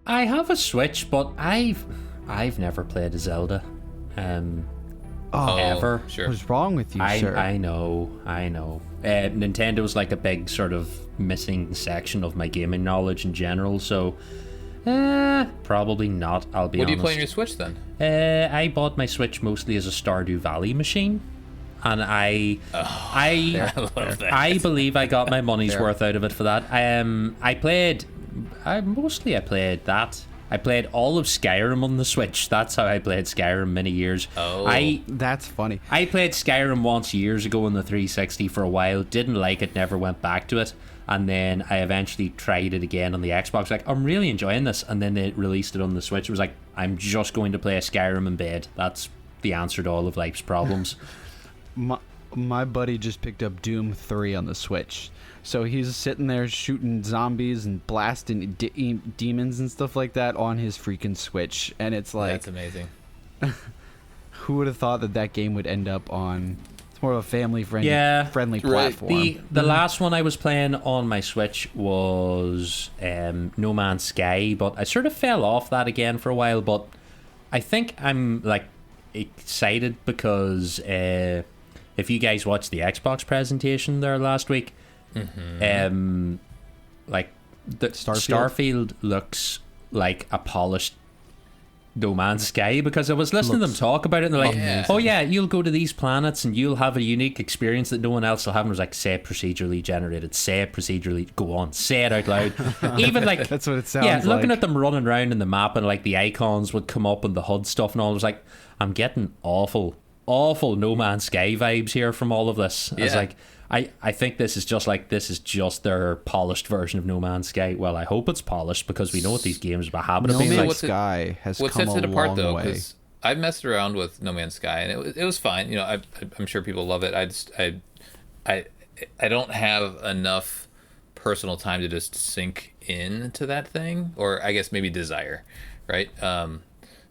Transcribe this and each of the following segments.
I have a Switch, but I've never played a Zelda. Ever. Sure. What's wrong with you, sir? I know. Nintendo's like a big sort of missing section of my gaming knowledge in general, so probably not, I'll be honest. What do you play on your Switch then? I bought my Switch mostly as a Stardew Valley machine, and I love that. I believe I got my money's worth out of it for that. I played that. I played all of Skyrim on the Switch. That's how I played Skyrim many years. Oh. That's funny. I played Skyrim once years ago on the 360 for a while, didn't like it, never went back to it, and then I eventually tried it again on the Xbox. Like, I'm really enjoying this, and then they released it on the Switch. It was like, I'm just going to play a Skyrim in bed. That's the answer to all of life's problems. My buddy just picked up Doom 3 on the Switch. So he's sitting there shooting zombies and blasting demons and stuff like that on his freaking Switch. And it's like... That's amazing. Who would have thought that game would end up on... It's more of a family-friendly friendly Right. platform. The last one I was playing on my Switch was No Man's Sky, but I sort of fell off that again for a while, but I think I'm like excited because if you guys watched the Xbox presentation there last week, like the Starfield looks like a polished No Man's Sky, because I was listening to them talk about it and they're like, oh yeah, you'll go to these planets and you'll have a unique experience that no one else will have. And it was like, say procedurally generated, say procedurally, go on, say it out loud. Even like, That's what it sounds yeah, like. looking at them running around in the map and like the icons would come up and the HUD stuff and all, I was like, I'm getting awful No Man's Sky vibes here from all of this. I was like, I think this is just their polished version of No Man's Sky. Well, I hope it's polished, because we know what these games are habit of No being like. Man's Sky has What come sets it a apart long though, way. because I've messed around with No Man's Sky and it was fine. You know, I'm sure people love it. I don't have enough personal time to just sink into that thing, or I guess maybe desire, right?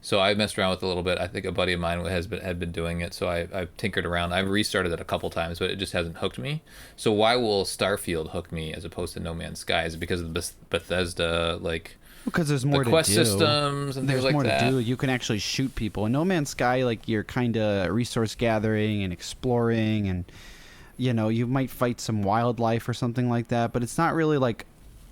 So I messed around with it a little bit. I think a buddy of mine had been doing it, so I've tinkered around. I've restarted it a couple times, but it just hasn't hooked me. So why will Starfield hook me as opposed to No Man's Sky? Is it because of the Bethesda, like, Because there's more the to quest do. systems and There's things like more that? to do. You can actually shoot people. In No Man's Sky, like, you're kind of resource gathering and exploring, and you might fight some wildlife or something like that. But it's not really like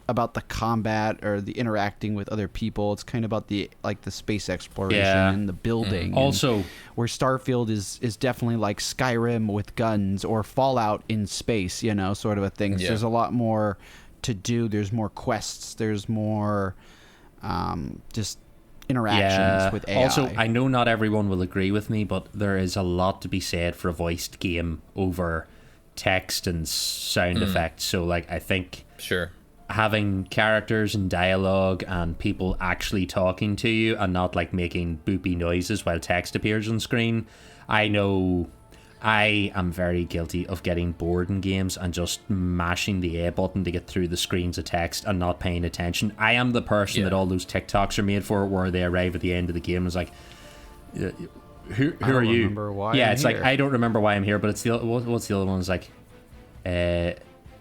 about the combat or the interacting with other people. It's kind of about the space exploration and the building. Also, where Starfield is definitely like Skyrim with guns, or Fallout in space, sort of a thing. So there's a lot more to do. There's more quests. There's more just interactions with AI. Also, I know not everyone will agree with me, but there is a lot to be said for a voiced game over text and sound effects. So, like, I think having characters and dialogue and people actually talking to you and not like making boopy noises while text appears on screen. I know I am very guilty of getting bored in games and just mashing the A button to get through the screens of text and not paying attention. I am the person that all those TikToks are made for, where they arrive at the end of the game and it's like, who are you? It's like, I don't remember why I'm here, but it's the what's the other one? It's like,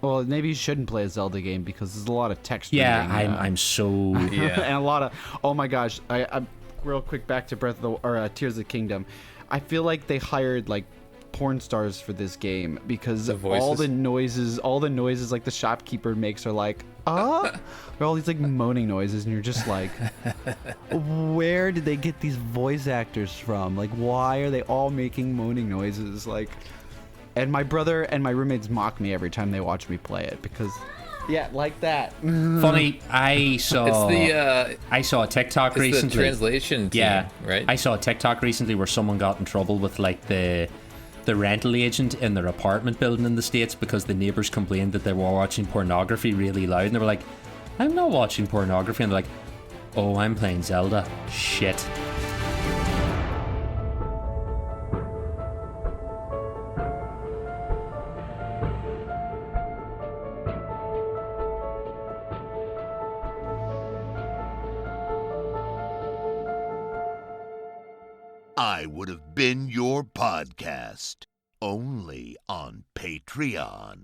well, maybe you shouldn't play a Zelda game because there's a lot of text. Yeah, reading, I'm so and a lot of, oh my gosh, I real quick back to Tears of the Kingdom. I feel like they hired like porn stars for this game, because all the noises like the shopkeeper makes are like they're all these like moaning noises, and you're just like, where did they get these voice actors from? Like, why are they all making moaning noises? Like, and my brother and my roommates mock me every time they watch me play it, because like that. Funny, I saw a TikTok recently. The translation team, right? I saw a TikTok recently where someone got in trouble with like the rental agent in their apartment building in the States, because the neighbors complained that they were watching pornography really loud, and they were like, I'm not watching pornography, and they're like, oh, I'm playing Zelda. Shit. I would have been your podcast, only on Patreon.